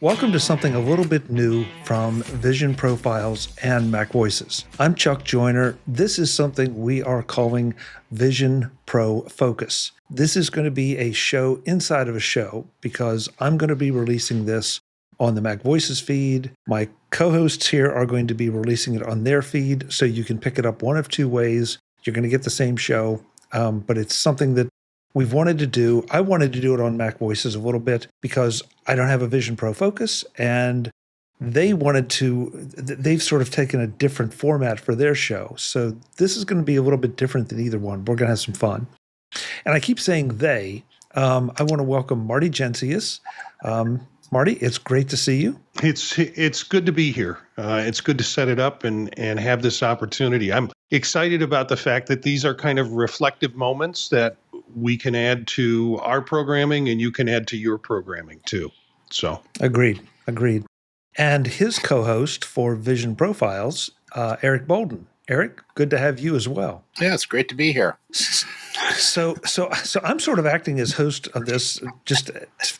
Welcome to something a little bit new from Vision Profiles and Mac Voices. I'm Chuck Joyner. This is something we are calling Vision Pro Focus. This is going to be a show inside of a show because I'm going to be releasing this on the Mac Voices feed. My co-hosts here are going to be releasing it on their feed, so you can pick it up one of two ways. You're going to get the same show, but it's something that we've wanted to do. I wanted to do it on Mac Voices a little bit because I don't have a Vision Pro Focus, and they've sort of taken a different format for their show. So this is going to be a little bit different than either one. We're going to have some fun. And I keep saying they. I want to welcome Marty Jencius. Marty, it's great to see you. It's good to be here. It's good to set it up and have this opportunity. I'm excited about the fact that these are kind of reflective moments that we can add to our programming and you can add to your programming too. So Agreed. And his co-host for Vision Profiles, Eric Bolden. Eric, good to have you as well. Yeah, it's great to be here. So I'm sort of acting as host of this, just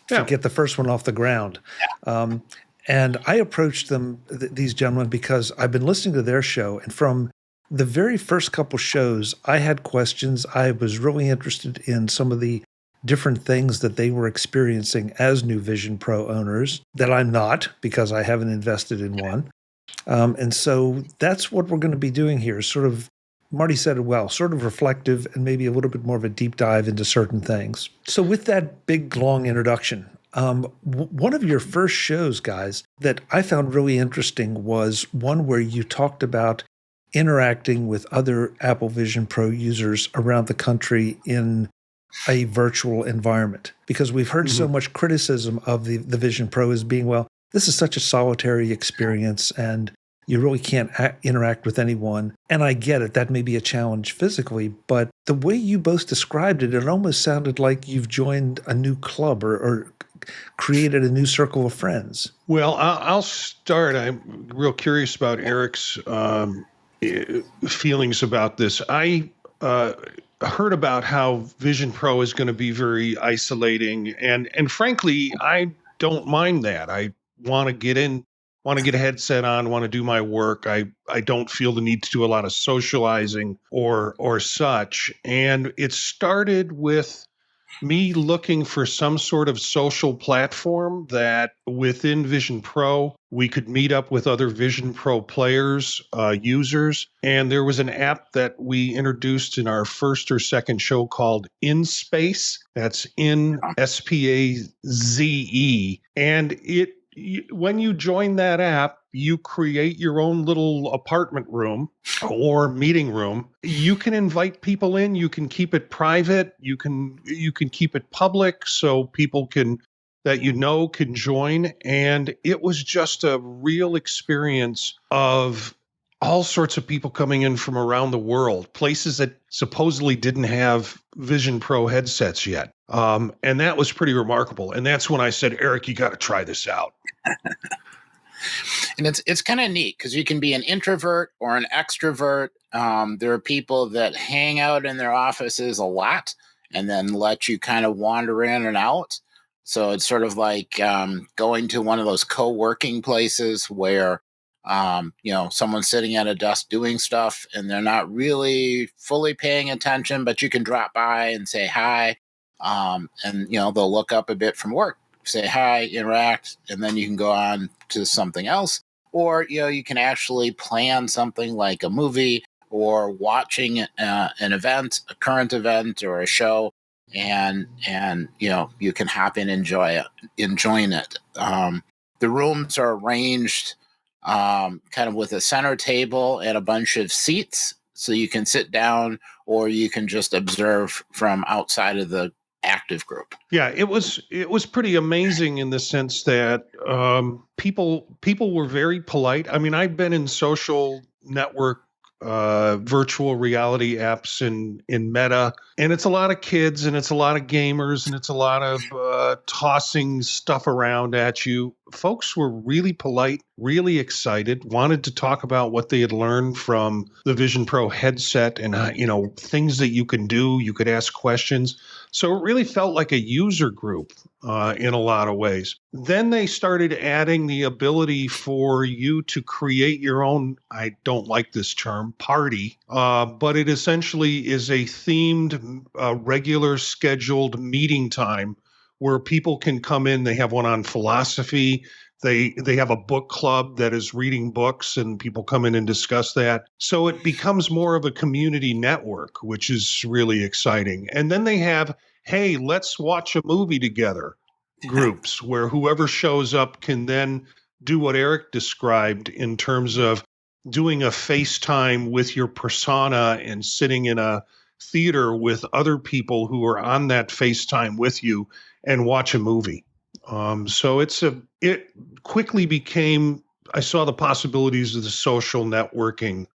to get the first one off the ground. And I approached them, these gentlemen, because I've been listening to their show, and from the very first couple shows, I had questions. I was really interested in some of the different things that they were experiencing as new Vision Pro owners that I'm not, because I haven't invested in one. And so that's what we're going to be doing here. Sort of, Marty said it well, sort of reflective and maybe a little bit more of a deep dive into certain things. So with that big, long introduction, one of your first shows, guys, that I found really interesting was one where you talked about interacting with other Apple Vision Pro users around the country in a virtual environment. Because we've heard so much criticism of the Vision Pro as being, well, this is such a solitary experience and you really can't interact with anyone. And I get it, that may be a challenge physically, but the way you both described it, it almost sounded like you've joined a new club or created a new circle of friends. Well, I'll start. I'm real curious about Eric's feelings about this. I heard about how Vision Pro is going to be very isolating, and frankly, I don't mind that. I want to get a headset on, want to do my work. I don't feel the need to do a lot of socializing or such. And it started with me looking for some sort of social platform that within Vision Pro, we could meet up with other Vision Pro players, users. And there was an app that we introduced in our first or second show called InSpace. That's InSpace. And when you join that app, you create your own little apartment room or meeting room. You can invite people in. You can keep it private. You can keep it public so people can join. And it was just a real experience of all sorts of people coming in from around the world, places that supposedly didn't have Vision Pro headsets yet. And that was pretty remarkable. And that's when I said, Eric, you got to try this out. And it's kind of neat because you can be an introvert or an extrovert. There are people that hang out in their offices a lot and then let you kind of wander in and out. So it's sort of like going to one of those co-working places where someone's sitting at a desk doing stuff and they're not really fully paying attention, but you can drop by and say hi. And they'll look up a bit from work, say hi, interact, and then you can go on to something else. Or, you can actually plan something like a movie or watching an event, a current event or a show, and you can hop in and enjoying it. The rooms are arranged kind of with a center table and a bunch of seats, so you can sit down or you can just observe from outside of the active group. Yeah, it was pretty amazing in the sense that people were very polite. I mean, I've been in social network virtual reality apps in Meta, and it's a lot of kids and it's a lot of gamers and it's a lot of tossing stuff around at you. folks were really polite, really excited, wanted to talk about what they had learned from the Vision Pro headset and, things that you can do. You could ask questions. So it really felt like a user group in a lot of ways. Then they started adding the ability for you to create your own, I don't like this term, party, but it essentially is a themed, regular scheduled meeting time where people can come in. They have one on philosophy. They have a book club that is reading books, and people come in and discuss that. So it becomes more of a community network, which is really exciting. And then they have, hey, let's watch a movie together groups where whoever shows up can then do what Eric described in terms of doing a FaceTime with your persona and sitting in a theater with other people who are on that FaceTime with you and watch a movie. So it quickly became, I saw the possibilities of the social networking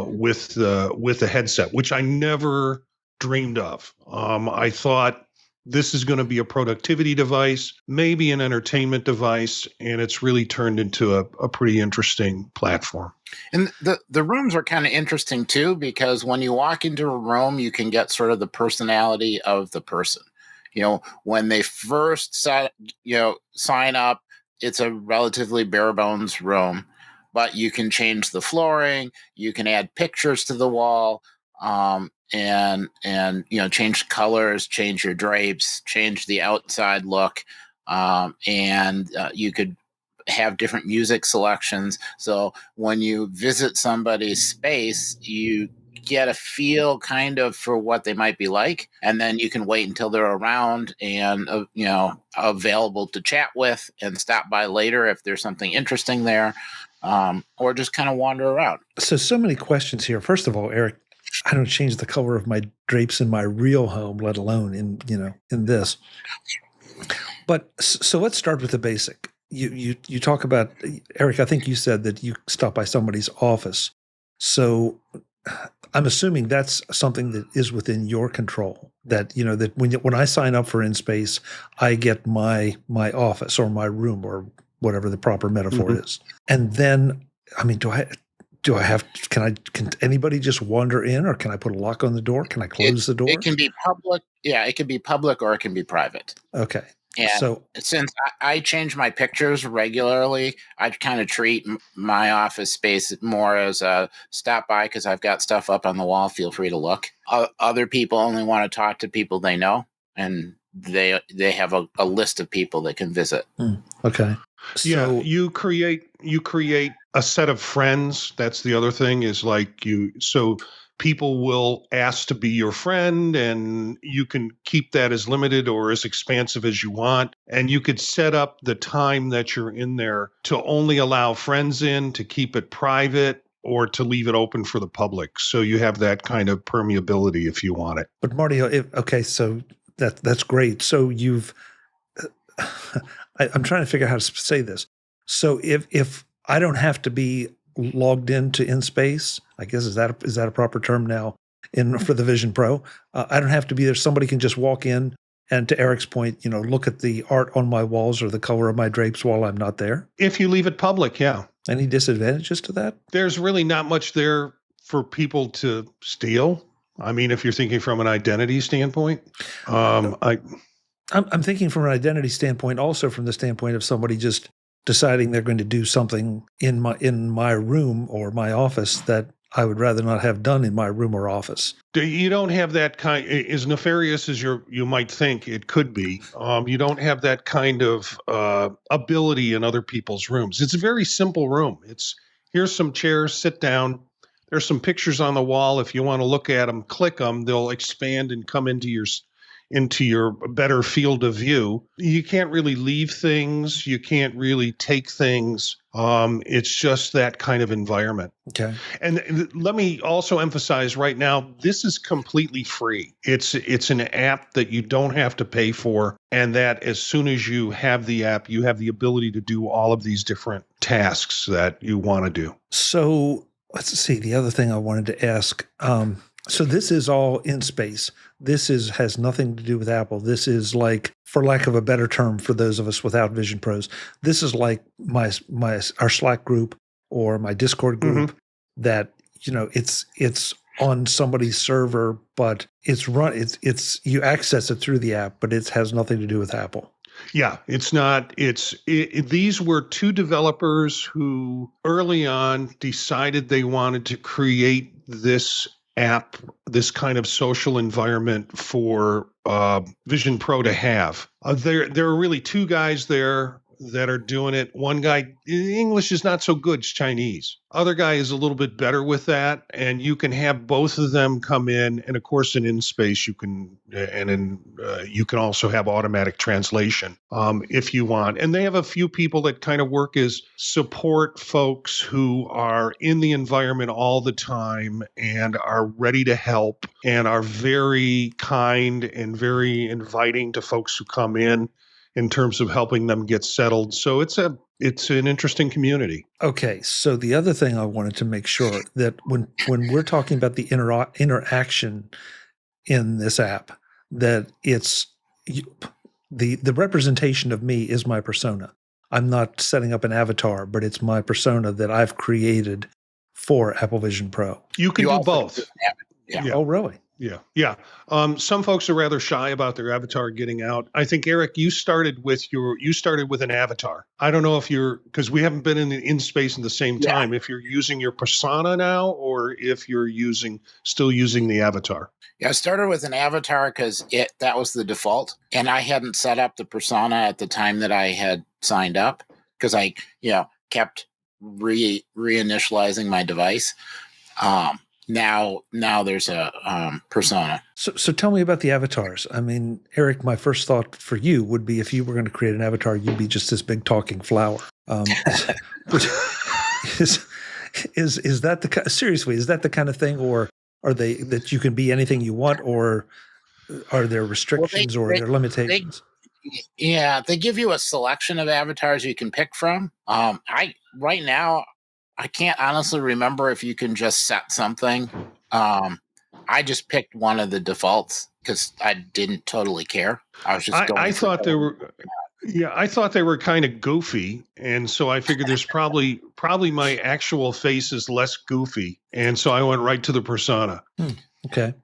with the headset, which I never dreamed of. I thought this is going to be a productivity device, maybe an entertainment device, and it's really turned into a pretty interesting platform. And the rooms are kind of interesting too, because when you walk into a room, you can get sort of the personality of the person. When they first sign up, it's a relatively bare bones room, but you can change the flooring, you can add pictures to the wall, and change colors, change your drapes, change the outside look, and you could have different music selections. So when you visit somebody's space, you get a feel kind of for what they might be like, and then you can wait until they're around and available to chat with, and stop by later if there's something interesting there, or just kind of wander around. So many questions here. First of all, Eric, I don't change the color of my drapes in my real home, let alone in this. But so let's start with the basic. You talk about, Eric, I think you said that you stop by somebody's office. So I'm assuming that's something that is within your control. That that when I sign up for InSpace, I get my office or my room or whatever the proper metaphor is. And then, can anybody just wander in, or can I put a lock on the door? Can I close the door? It can be public. Yeah, it can be public or it can be private. Okay. And so since I change my pictures regularly, I kind of treat my office space more as a stop by because I've got stuff up on the wall. Feel free to look. Other people only want to talk to people they know, and they have a list of people that can visit. Okay. So you create a set of friends. That's the other thing is so people will ask to be your friend, and you can keep that as limited or as expansive as you want. And you could set up the time that you're in there to only allow friends in, to keep it private, or to leave it open for the public. So you have that kind of permeability if you want it. But Marty, so that's great. So you've I'm trying to figure out how to say this. So if I don't have to be logged into InSpace, I guess is that a proper term now for the Vision Pro? I don't have to be there. Somebody can just walk in and, to Eric's point, look at the art on my walls or the color of my drapes while I'm not there. If you leave it public, yeah. Any disadvantages to that? There's really not much there for people to steal. I mean, if you're thinking from an identity standpoint, I'm thinking from an identity standpoint, also from the standpoint of somebody just deciding they're going to do something in my room or my office that I would rather not have done in my room or office. You don't have that kind, as nefarious as you might think it could be. You don't have that kind of ability in other people's rooms. It's a very simple room. Here's some chairs, sit down. There's some pictures on the wall. If you want to look at them, click them. They'll expand and come into your better field of view. You can't really leave things. You can't really take things. It's just that kind of environment. Okay. And let me also emphasize right now, this is completely free. It's an app that you don't have to pay for, and that as soon as you have the app, you have the ability to do all of these different tasks that you want to do. So let's see. The other thing I wanted to ask, So this is all in space. Has nothing to do with Apple. This is like, for lack of a better term, for those of us without Vision Pros, this is like our Slack group or my Discord group that, it's on somebody's server, but it's you access it through the app, but it has nothing to do with Apple. Yeah, it's not. These were two developers who early on decided they wanted to create this app, this kind of social environment for Vision Pro to have. There are really two guys there that are doing it. One guy, English is not so good, it's Chinese. Other guy is a little bit better with that, and you can have both of them come in. And of course, in space, you can also have automatic translation if you want. And they have a few people that kind of work as support folks who are in the environment all the time and are ready to help and are very kind and very inviting to folks who come in terms of helping them get settled. So it's an interesting community. Okay, so the other thing I wanted to make sure that when we're talking about the interaction in this app, that it's the representation of me is my persona. I'm not setting up an avatar, but it's my persona that I've created for Apple Vision Pro. You can do both. Yeah. Oh, really? Yeah. Some folks are rather shy about their avatar getting out. I think, Eric, you started with an avatar. I don't know if because we haven't been in space in the same time, if you're using your persona now or if you're still using the avatar. Yeah, I started with an avatar because that was the default. And I hadn't set up the persona at the time that I had signed up because I, kept reinitializing my device. Now there's a persona. So tell me about the avatars. I mean, Eric, my first thought for you would be if you were going to create an avatar, you'd be just this big talking flower. Is that seriously, is that the kind of thing, or are they that you can be anything you want, or are there restrictions or are there limitations? They give you a selection of avatars you can pick from. Right now, I can't honestly remember if you can just set something. I just picked one of the defaults because I didn't totally care. I was just going. I thought they were. Yeah, I thought they were kind of goofy, and so I figured there's probably my actual face is less goofy, and so I went right to the persona. Okay.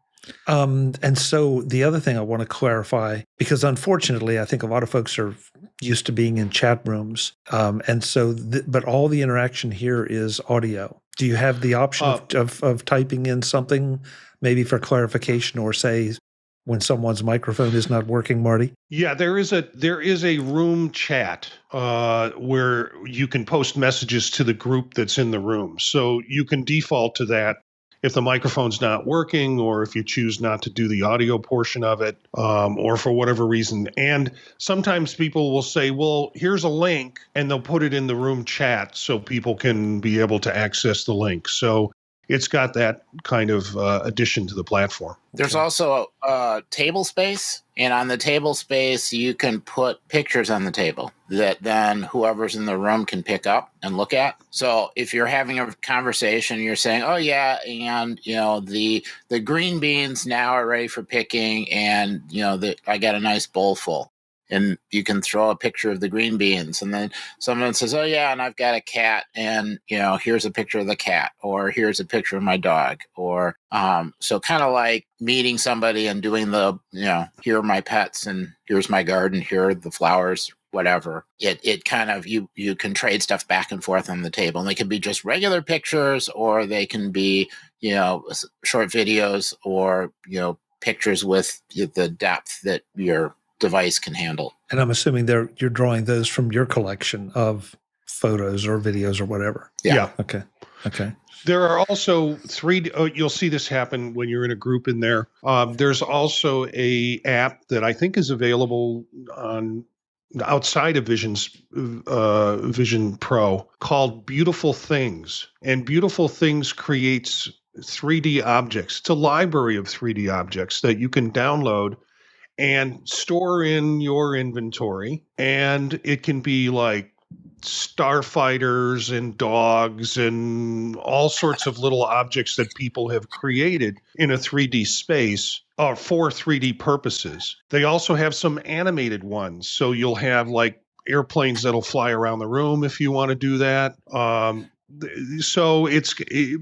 And so the other thing I want to clarify, because unfortunately, I think a lot of folks are used to being in chat rooms. And so, but all the interaction here is audio. Do you have the option of typing in something maybe for clarification, or say when someone's microphone is not working, Marty? Yeah, there is a room chat where you can post messages to the group that's in the room. So you can default to that if the microphone's not working, or if you choose not to do the audio portion of it, or for whatever reason. And sometimes people will say, well, here's a link, and they'll put it in the room chat so people can be able to access the link. So it's got that kind of addition to the platform. There's also a table space, and on the table space, you can put pictures on the table that then whoever's in the room can pick up and look at. So if you're having a conversation, you're saying, oh yeah, and the green beans now are ready for picking, and I got a nice bowl full. And you can throw a picture of the green beans, and then someone says, oh yeah, and I've got a cat, and here's a picture of the cat, or here's a picture of my dog, or so kind of like meeting somebody and doing the here are my pets, and here's my garden, here are the flowers, whatever. It kind of you can trade stuff back and forth on the table, and they can be just regular pictures, or they can be short videos, or pictures with the depth that your device can handle. And I'm assuming you're drawing those from your collection of photos or videos or whatever. Yeah. Okay. There are also 3D. You'll see this happen when you're in a group in there. There's also a app that I think is available on outside of Vision Pro called Beautiful Things. And Beautiful Things creates 3D objects. It's a library of 3D objects that you can download and store in your inventory. And it can be like starfighters and dogs and all sorts of little objects that people have created in a 3D space for 3D purposes. They also have some animated ones. So you'll have like airplanes that'll fly around the room if you want to do that. So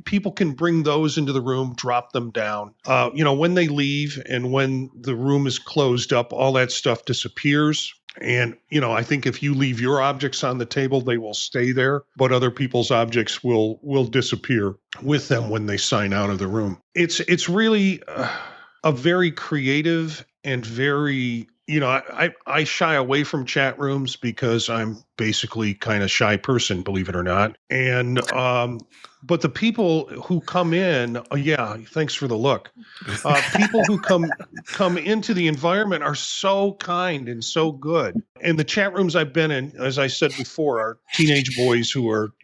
people can bring those into the room, drop them down. When they leave and when the room is closed up, all that stuff disappears. And, I think if you leave your objects on the table, they will stay there, but other people's objects will disappear with them when they sign out of the room. It's really a very creative and very, I shy away from chat rooms because I'm basically kind of shy person, believe it or not. And, but the people who come in, yeah, thanks for the look. People who come into the environment are so kind and so good. And the chat rooms I've been in, as I said before, are teenage boys who are,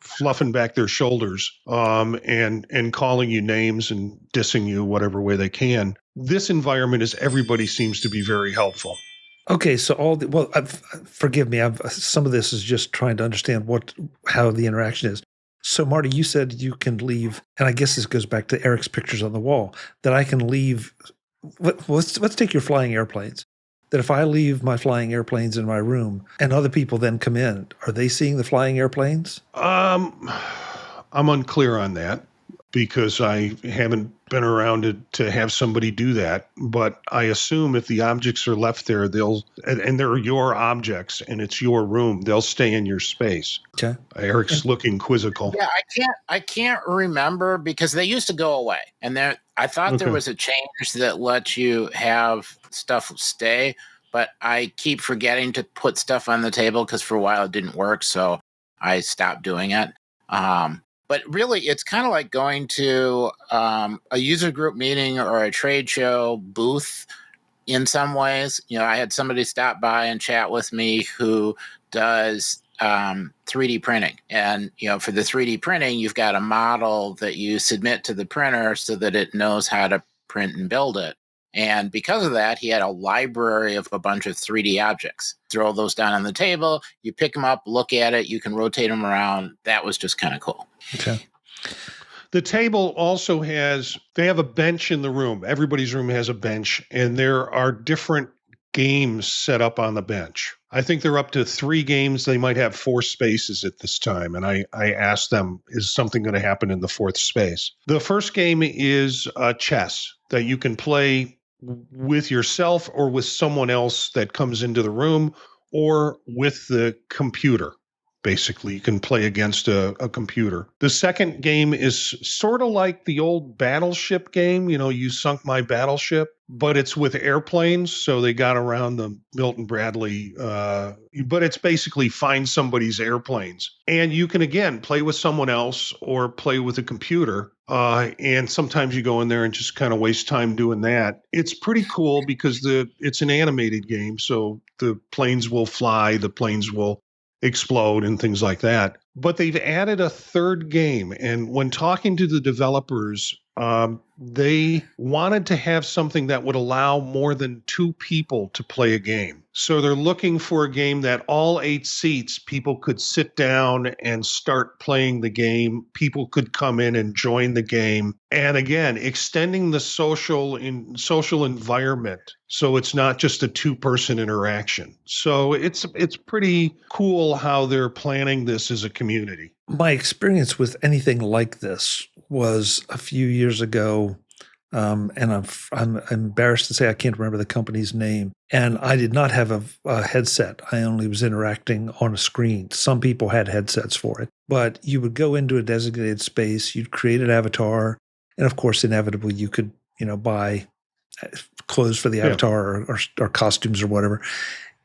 fluffing back their shoulders and calling you names and dissing you whatever way they can. This environment is everybody seems to be very helpful. Okay, so forgive me. Some of this is just trying to understand how the interaction is. So, Marty, you said you can leave, and I guess this goes back to Eric's pictures on the wall, that I can leave. Let's take your flying airplanes. That if I leave my flying airplanes in my room and other people then come in, are they seeing the flying airplanes? I'm unclear on that because I haven't been around to have somebody do that. But I assume if the objects are left there, and they're your objects and it's your room, they'll stay in your space. Okay. Eric's looking quizzical. Yeah, I can't remember because they used to go away. And I thought there was a change that lets you have stuff stay, but I keep forgetting to put stuff on the table because for a while it didn't work. So I stopped doing it. But really, it's kind of like going to a user group meeting or a trade show booth in some ways. I had somebody stop by and chat with me who does 3D printing. And, for the 3D printing, you've got a model that you submit to the printer so that it knows how to print and build it. And because of that, he had a library of a bunch of 3D objects. Throw those down on the table, you pick them up, look at it, you can rotate them around. That was just kind of cool. Okay. The table also they have a bench in the room. Everybody's room has a bench, and there are different games set up on the bench. I think they're up to 3 games. They might have 4 spaces at this time. And I asked them, is something going to happen in the 4th space? The first game is chess that you can play with yourself or with someone else that comes into the room or with the computer. Basically, you can play against a computer. The second game is sort of like the old Battleship game. You sunk my battleship, but it's with airplanes. So they got around the Milton Bradley, but it's basically find somebody's airplanes. And you can, again, play with someone else or play with a computer. And sometimes you go in there and just kind of waste time doing that. It's pretty cool because it's an animated game. So the planes will fly, the planes will explode and things like that. But they've added a third game. And when talking to the developers, they wanted to have something that would allow more than 2 people to play a game. So they're looking for a game that all 8 seats, people could sit down and start playing the game. People could come in and join the game. And again, extending the social environment. So it's not just a 2-person interaction. So it's pretty cool how they're planning this as a community. My experience with anything like this was a few years ago, and I'm embarrassed to say I can't remember the company's name. And I did not have a headset. I only was interacting on a screen. Some people had headsets for it. But you would go into a designated space, you'd create an avatar, and of course, inevitably, you could buy clothes for the avatar or costumes or whatever.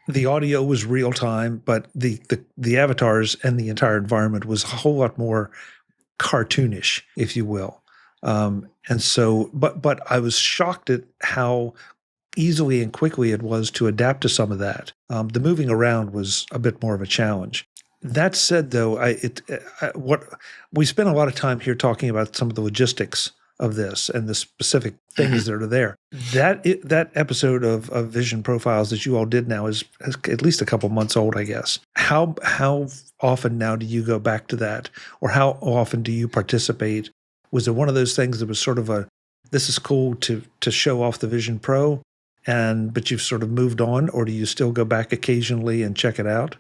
The audio was real time, but the avatars and the entire environment was a whole lot more cartoonish, if you will. And so, but I was shocked at how easily and quickly it was to adapt to some of that. The moving around was a bit more of a challenge. That said, though, we spent a lot of time here talking about some of the logistics of this and the specific things that are there. That episode of Vision Profiles that you all did now is at least a couple months old, I guess. How often now do you go back to that, or how often do you participate? Was it one of those things that was sort of this is cool to show off the Vision Pro, but you've sort of moved on, or do you still go back occasionally and check it out?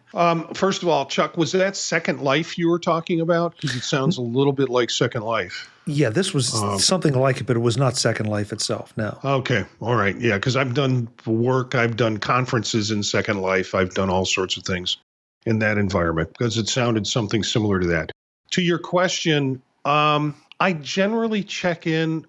First of all, Chuck, was that Second Life you were talking about? Because it sounds a little bit like Second Life. Yeah, this was something like it, but it was not Second Life itself, no. Okay, all right. Yeah, because I've done work, I've done conferences in Second Life, I've done all sorts of things in that environment, because it sounded something similar to that. To your question, I generally check in.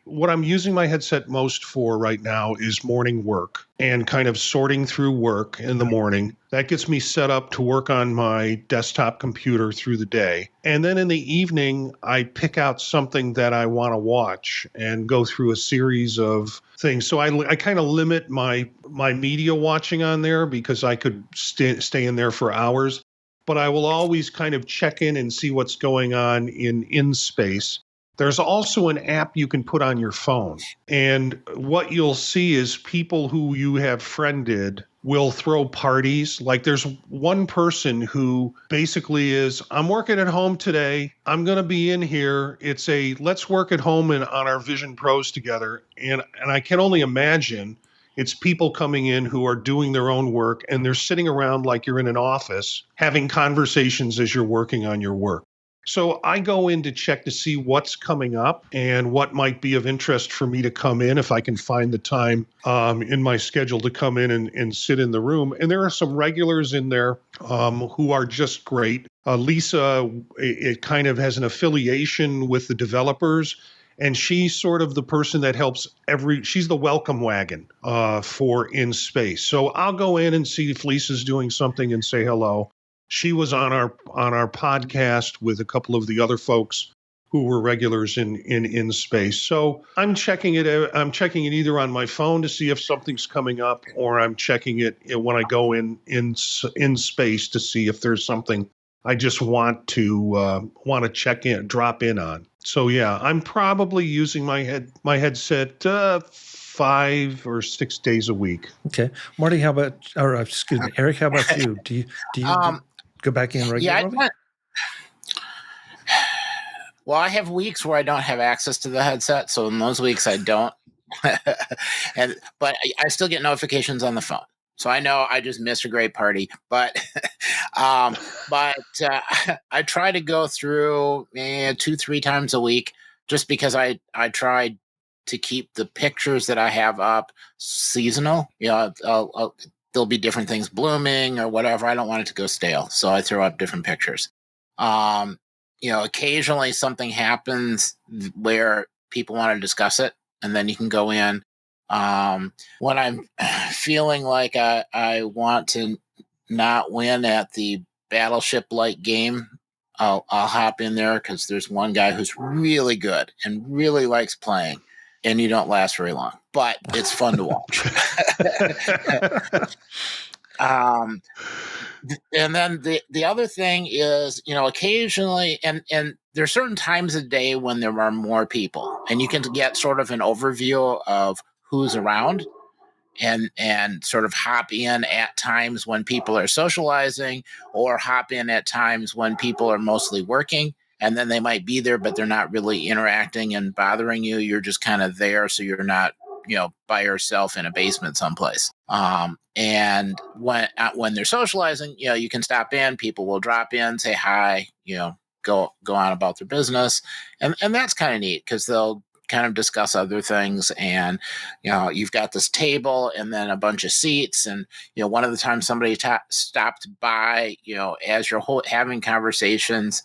What I'm using my headset most for right now is morning work and kind of sorting through work in the morning. That gets me set up to work on my desktop computer through the day. And then in the evening, I pick out something that I want to watch and go through a series of things. So I kind of limit my media watching on there, because I could stay in there for hours. But I will always kind of check in and see what's going on in InSpace. There's also an app you can put on your phone. And what you'll see is people who you have friended will throw parties. Like there's one person who basically is, I'm working at home today. I'm going to be in here. It's a let's work at home and on our Vision Pros together. And I can only imagine it's people coming in who are doing their own work, and they're sitting around like you're in an office having conversations as you're working on your work. So I go in to check to see what's coming up and what might be of interest for me to come in if I can find the time in my schedule to come in and sit in the room. And there are some regulars in there who are just great. Lisa, it kind of has an affiliation with the developers. And she's sort of the person that helps she's the welcome wagon for InSpace. So I'll go in and see if Lisa's doing something and say hello. She was on our podcast with a couple of the other folks who were regulars in InSpace. So I'm checking it either on my phone to see if something's coming up, or I'm checking it when I go in InSpace to see if there's something I just want to drop in on. So yeah, I'm probably using my headset 5 or 6 days a week. Okay, Marty, Eric, how about you? Do you go back in regularly? Yeah, well, I have weeks where I don't have access to the headset, so in those weeks I don't. But I still get notifications on the phone. So I know I just missed a great party, but I try to go through 2-3 times a week, just because I try to keep the pictures that I have up seasonal. There'll be different things blooming or whatever. I don't want it to go stale, so I throw up different pictures. Occasionally something happens where people want to discuss it, and then you can go in. When I'm feeling like I want to not win at the Battleship-like game, I'll hop in there, because there's one guy who's really good and really likes playing, and you don't last very long, but it's fun to watch. And then the other thing is, occasionally, and there are certain times of day when there are more people, and you can get sort of an overview of who's around, and sort of hop in at times when people are socializing, or hop in at times when people are mostly working, and then they might be there, but they're not really interacting and bothering you. You're just kind of there, so you're not, by yourself in a basement someplace. And when they're socializing, you can stop in, people will drop in, say hi, go on about their business. And that's kind of neat, because they'll kind of discuss other things, and you've got this table and then a bunch of seats, and one of the times somebody stopped by, as you're having conversations,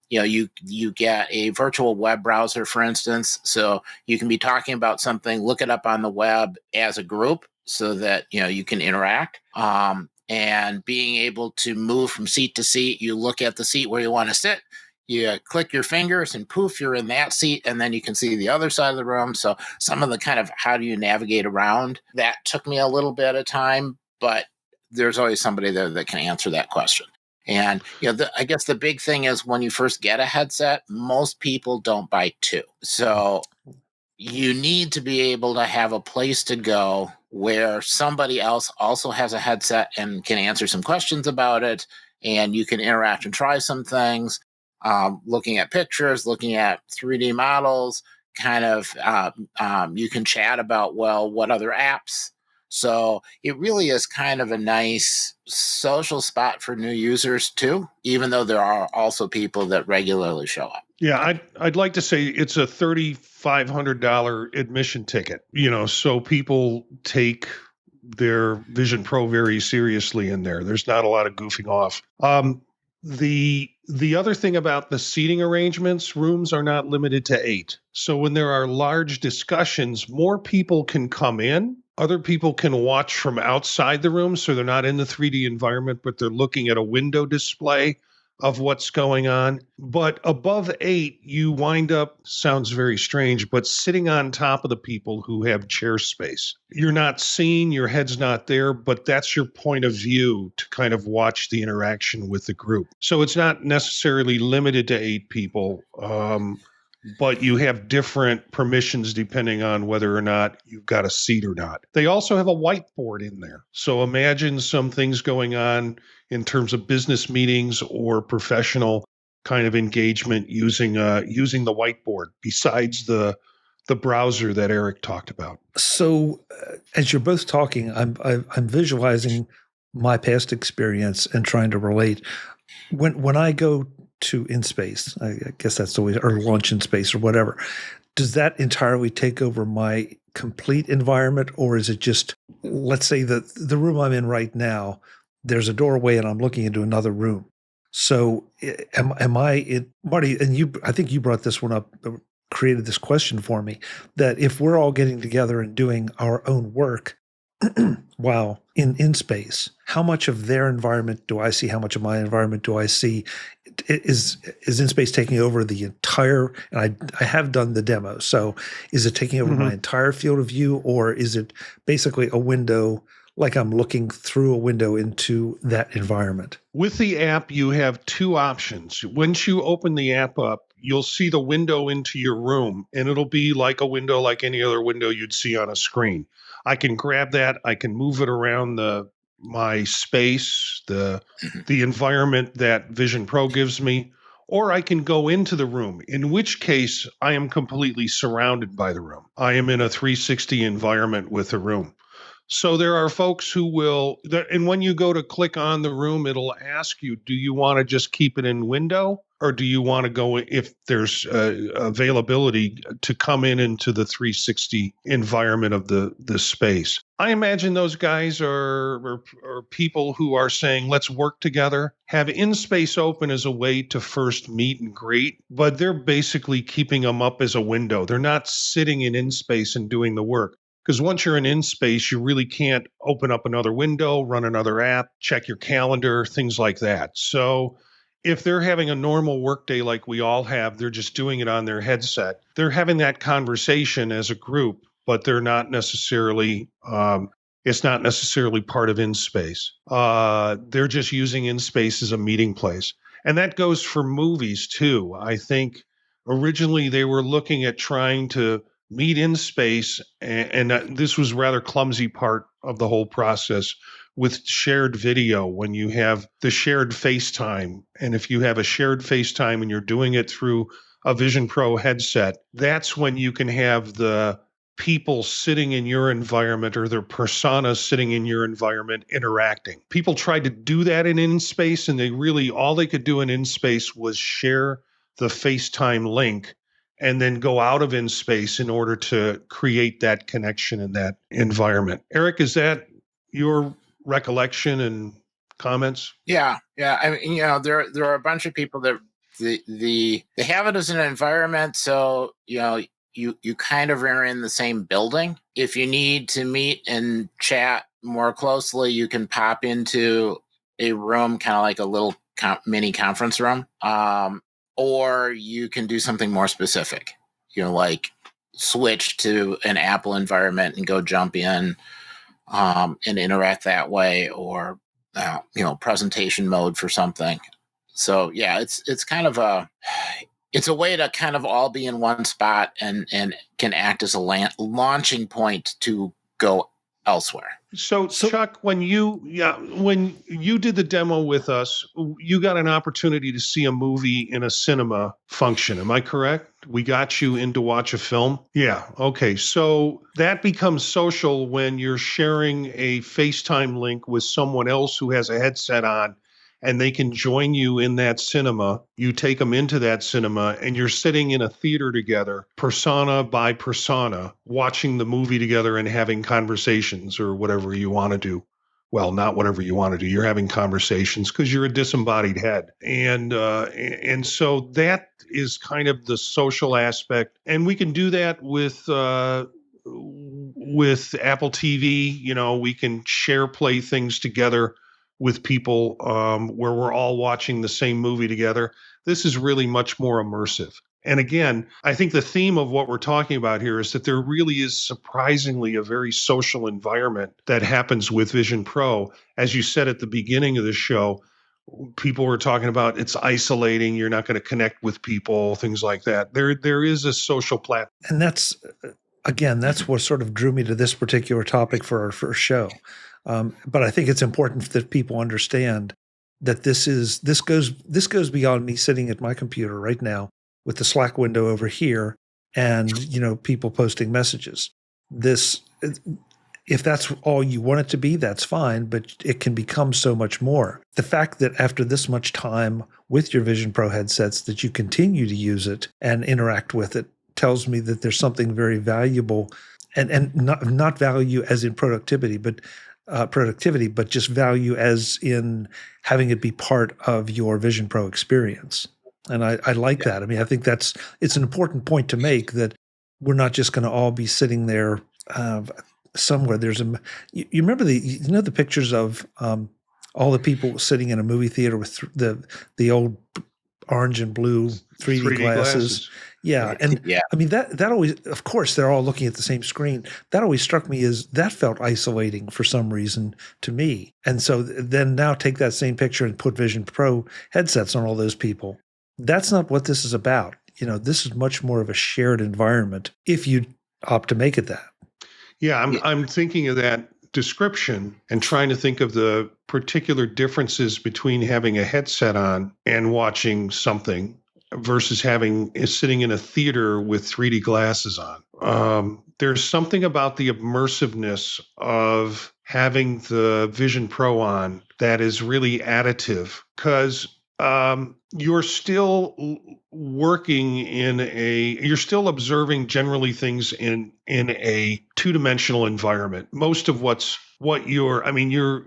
you get a virtual web browser, for instance, so you can be talking about something, look it up on the web as a group, so that you can interact, and being able to move from seat to seat. You look at the seat where you want to sit, you click your fingers, and poof, you're in that seat, and then you can see the other side of the room. So some of the kind of how do you navigate around, that took me a little bit of time, but there's always somebody there that can answer that question. And I guess the big thing is when you first get a headset, most people don't buy two. So you need to be able to have a place to go where somebody else also has a headset and can answer some questions about it, and you can interact and try some things, looking at pictures, looking at 3D models, kind of you can chat about, well, what other apps. So it really is kind of a nice social spot for new users too, even though there are also people that regularly show up. Yeah, I'd like to say it's a $3,500 admission ticket, so people take their Vision Pro very seriously in there. There's not a lot of goofing off. The other thing about the seating arrangements, rooms are not limited to 8. So when there are large discussions, more people can come in. Other people can watch from outside the room, so they're not in the 3D environment, but they're looking at a window display of what's going on. But above 8, you wind up, sounds very strange, but sitting on top of the people who have chair space. You're not seen, your head's not there, but that's your point of view to kind of watch the interaction with the group. So it's not necessarily limited to 8 people, but you have different permissions depending on whether or not you've got a seat or not. They also have a whiteboard in there. So imagine some things going on in terms of business meetings or professional kind of engagement using the whiteboard besides the browser that Eric talked about. So as you're both talking, I'm visualizing my past experience and trying to relate. When I go to InSpace, I guess that's the way, or Launch InSpace or whatever, does that entirely take over my complete environment, or is it just, let's say the room I'm in right now, there's a doorway and I'm looking into another room. So am I in, Marty, and I think you brought this one up, created this question for me, that if we're all getting together and doing our own work while in space, how much of their environment do I see? How much of my environment do I see? Is InSpace taking over the entire, and I have done the demo, so is it taking over my entire field of view, or is it basically a window, like I'm looking through a window into that environment? With the app, you have 2 options. Once you open the app up, you'll see the window into your room, and it'll be like a window like any other window you'd see on a screen. I can grab that, I can move it around my space, the environment that Vision Pro gives me, or I can go into the room, in which case I am completely surrounded by the room. I am in a 360 environment with the room. So there are folks who will, and when you go to click on the room, it'll ask you, do you want to just keep it in window, or do you want to go, if there's availability, to come into the 360 environment of the space? I imagine those guys are people who are saying, let's work together, have InSpace open as a way to first meet and greet, but they're basically keeping them up as a window. They're not sitting in InSpace and doing the work. Because once you're in InSpace, you really can't open up another window, run another app, check your calendar, things like that. So if they're having a normal workday like we all have, they're just doing it on their headset. They're having that conversation as a group, but they're not necessarily, it's not necessarily part of InSpace. They're just using InSpace as a meeting place. And that goes for movies too. I think originally they were looking at trying to meet InSpace, and this was rather clumsy part of the whole process with shared video when you have the shared FaceTime. And if you have a shared FaceTime and you're doing it through a Vision Pro headset, that's when you can have the people sitting in your environment or their personas sitting in your environment interacting. People tried to do that in InSpace, and all they could do in InSpace was share the FaceTime link and then go out of InSpace in order to create that connection in that environment. Eric, is that your recollection and comments? Yeah. I mean, there are a bunch of people that they have it as an environment, so you kind of are in the same building. If you need to meet and chat more closely, you can pop into a room, kind of like a little mini conference room. Or you can do something more specific, like switch to an Apple environment and go jump in and interact that way. Or presentation mode for something. So yeah, it's kind of it's a way to kind of all be in one spot and can act as a launching point to go elsewhere. So Chuck, when you did the demo with us, you got an opportunity to see a movie in a cinema function. Am I correct? We got you in to watch a film? Yeah. Okay. So that becomes social when you're sharing a FaceTime link with someone else who has a headset on, and they can join you in that cinema. You take them into that cinema and you're sitting in a theater together, persona by persona, watching the movie together and having conversations or whatever you want to do. Well, not whatever you want to do. You're having conversations because you're a disembodied head. And so that is kind of the social aspect. And we can do that with Apple TV. We can share play things together with people where we're all watching the same movie together. This is really much more immersive. And again, I think the theme of what we're talking about here is that there really is surprisingly a very social environment that happens with Vision Pro. As you said at the beginning of the show, people were talking about it's isolating, you're not going to connect with people, things like that. There is a social platform. And that's what sort of drew me to this particular topic for our first show. But I think it's important that people understand that this goes beyond me sitting at my computer right now with the Slack window over here and people posting messages. If that's all you want it to be, that's fine, but it can become so much more. The fact that after this much time with your Vision Pro headsets that you continue to use it and interact with it tells me that there's something very valuable, and not value as in productivity, but just value as in having it be part of your Vision Pro experience. And I like that. I mean, I think it's an important point to make, that we're not just going to all be sitting there somewhere. You remember the pictures of all the people sitting in a movie theater with the old orange and blue 3D glasses. Yeah. And yeah. I mean, that always, of course, they're all looking at the same screen. That always struck me as that felt isolating for some reason to me. And so then now take that same picture and put Vision Pro headsets on all those people. That's not what this is about. This is much more of a shared environment if you opt to make it that. Yeah. I'm thinking of that description and trying to think of the particular differences between having a headset on and watching something versus sitting in a theater with 3D glasses on. There's something about the immersiveness of having the Vision Pro on that is really additive, because you're still you're still observing generally things in a two-dimensional environment. Most of your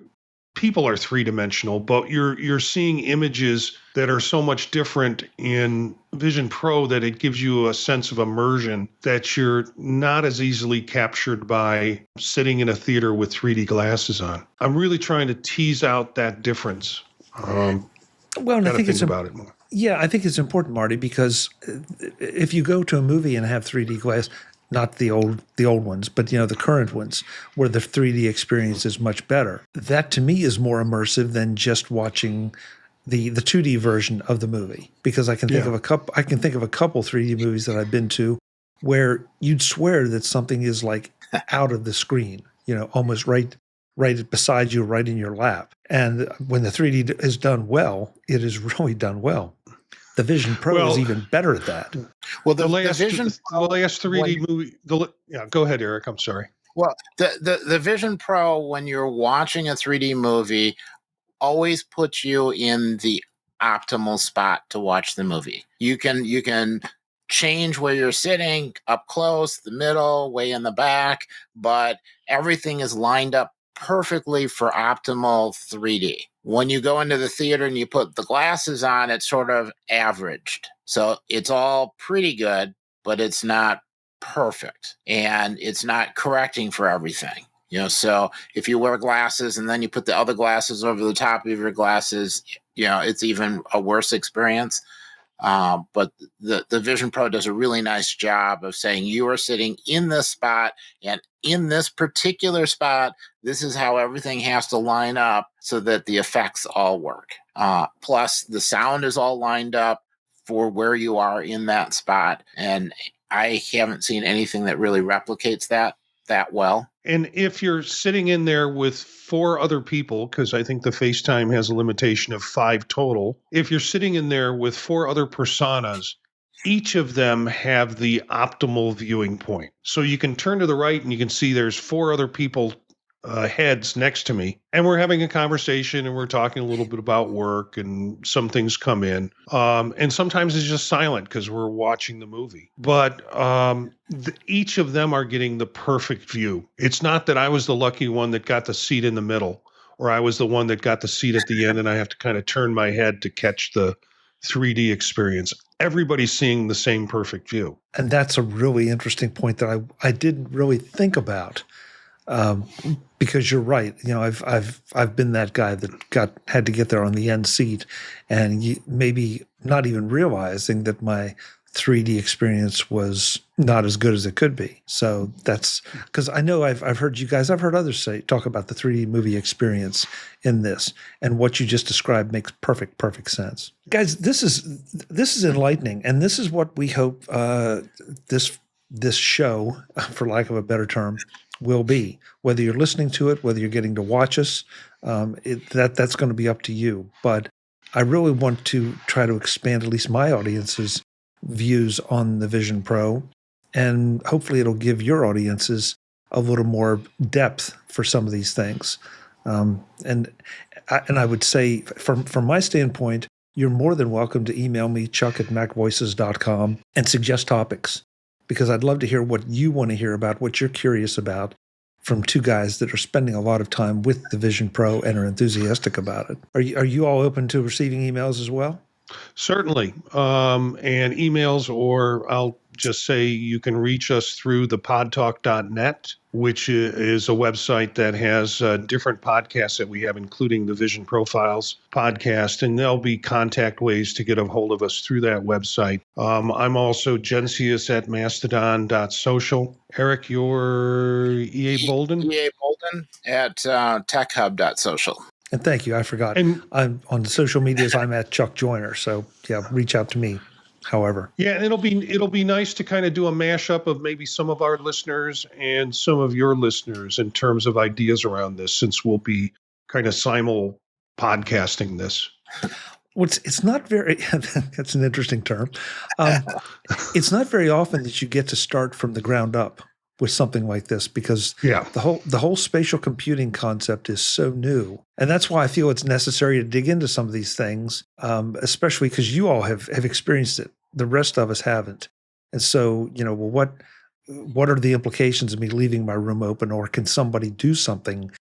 people are three-dimensional, but you're seeing images that are so much different in Vision Pro that it gives you a sense of immersion that you're not as easily captured by sitting in a theater with 3D glasses on. I'm really trying to tease out that difference. Well, and I think it's about it more. Yeah, I think it's important, Marty, because if you go to a movie and have 3D glass, not the old ones, but the current ones, where the 3D experience is much better, that to me is more immersive than just watching the 2D version of the movie. Because I can think of a couple 3D movies that I've been to where you'd swear that something is like out of the screen, almost right beside you, right in your lap. And when the 3D is done well, it is really done well. The Vision Pro is even better at that. Well, the last 3D movie. Go ahead, Eric. I'm sorry. Well, the Vision Pro, when you're watching a 3D movie, always puts you in the optimal spot to watch the movie. You can change where you're sitting, up close, the middle, way in the back, but everything is lined up perfectly for optimal 3D. When you go into the theater and you put the glasses on, it's sort of averaged. So it's all pretty good, but it's not perfect. And it's not correcting for everything. So if you wear glasses and then you put the other glasses over the top of your glasses, it's even a worse experience. But the Vision Pro does a really nice job of saying you are sitting in this spot, and in this particular spot, this is how everything has to line up so that the effects all work. Plus, the sound is all lined up for where you are in that spot. And I haven't seen anything that really replicates that well. And if you're sitting in there with 4 other people, because I think the FaceTime has a limitation of 5 total, if you're sitting in there with 4 other personas, each of them have the optimal viewing point. So you can turn to the right and you can see there's 4 other people heads next to me, and we're having a conversation and we're talking a little bit about work, and some things come in, and sometimes it's just silent because we're watching the movie, but each of them are getting the perfect view. It's not that I was the lucky one that got the seat in the middle, or I was the one that got the seat at the end and I have to kind of turn my head to catch the 3D experience. Everybody's seeing the same perfect view. And that's a really interesting point that I didn't really think about. Because you're right, I've been that guy that had to get there on the end seat, and maybe not even realizing that my 3D experience was not as good as it could be. So that's because I know I've heard you guys, I've heard others talk about the 3D movie experience in this, and what you just described makes perfect sense. Guys, this is enlightening, and this is what we hope this show, for lack of a better term, will be. Whether you're listening to it, whether you're getting to watch us, that's going to be up to you. But I really want to try to expand at least my audience's views on the Vision Pro, and hopefully it'll give your audiences a little more depth for some of these things. And I would say, from my standpoint, you're more than welcome to email me, chuck@macvoices.com, and suggest topics, because I'd love to hear what you want to hear about, what you're curious about, from 2 guys that are spending a lot of time with the Vision Pro and are enthusiastic about it. Are you all open to receiving emails as well? Certainly. And emails, or I'll just say you can reach us through the podtalk.net, which is a website that has different podcasts that we have, including the Vision Profiles podcast. And there'll be contact ways to get a hold of us through that website. I'm also Jensius at mastodon.social. Eric, you're EA Bolden? EA Bolden at techhub.social. And thank you. I forgot. And I'm on the social medias. I'm at Chuck Joyner. So yeah, reach out to me. However, yeah, it'll be nice to kind of do a mashup of maybe some of our listeners and some of your listeners in terms of ideas around this, since we'll be kind of simul podcasting this. Well, it's not very. That's an interesting term. It's not very often that you get to start from the ground up with something like this, because the whole spatial computing concept is so new. And that's why I feel it's necessary to dig into some of these things, especially because you all have experienced it. The rest of us haven't. And so, what are the implications of me leaving my room open, or can somebody do something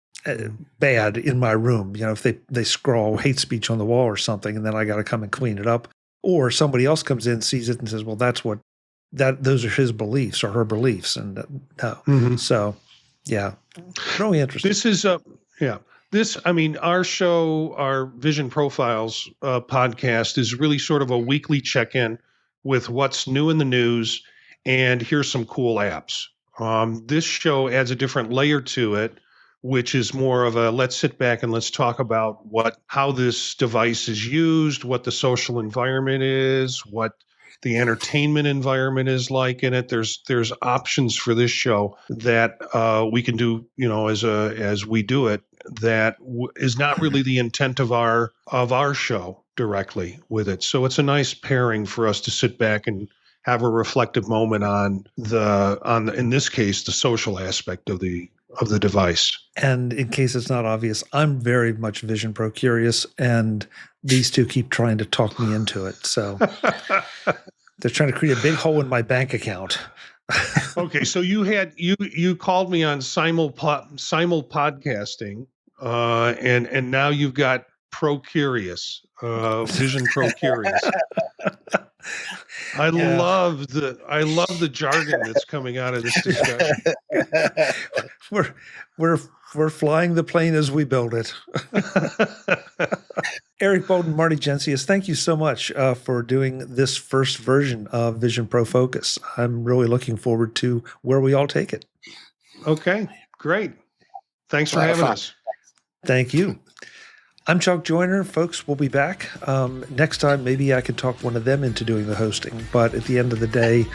bad in my room? If they scrawl hate speech on the wall or something, and then I got to come and clean it up, or somebody else comes in, sees it and says, well, those are his beliefs or her beliefs. And no. Mm-hmm. So, yeah, really interesting. This is our show, our Vision Profiles podcast, is really sort of a weekly check-in with what's new in the news, and here's some cool apps. This show adds a different layer to it, which is more of a let's sit back and let's talk about how this device is used, what the social environment is, what the entertainment environment is like in it. There's options for this show that we can do, as we do it, that is not really the intent of our show directly with it. So it's a nice pairing for us to sit back and have a reflective moment on in this case, the social aspect of the device. And in case it's not obvious, I'm very much Vision Pro curious, and these 2 keep trying to talk me into it. So they're trying to create a big hole in my bank account. Okay, so you called me on simul podcasting, and now you've got Pro Curious, Vision Pro Curious. I love the jargon that's coming out of this discussion. We're flying the plane as we build it. Eric Bolden, Marty Jencius, thank you so much for doing this first version of Vision Pro Focus. I'm really looking forward to where we all take it. Okay, great. Thanks for having us. Thank you. I'm Chuck Joyner. Folks, we'll be back. Next time, maybe I could talk one of them into doing the hosting. But at the end of the day,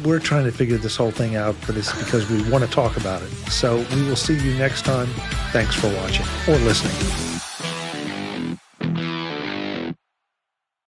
we're trying to figure this whole thing out, but it's because we want to talk about it. So we will see you next time. Thanks for watching or listening.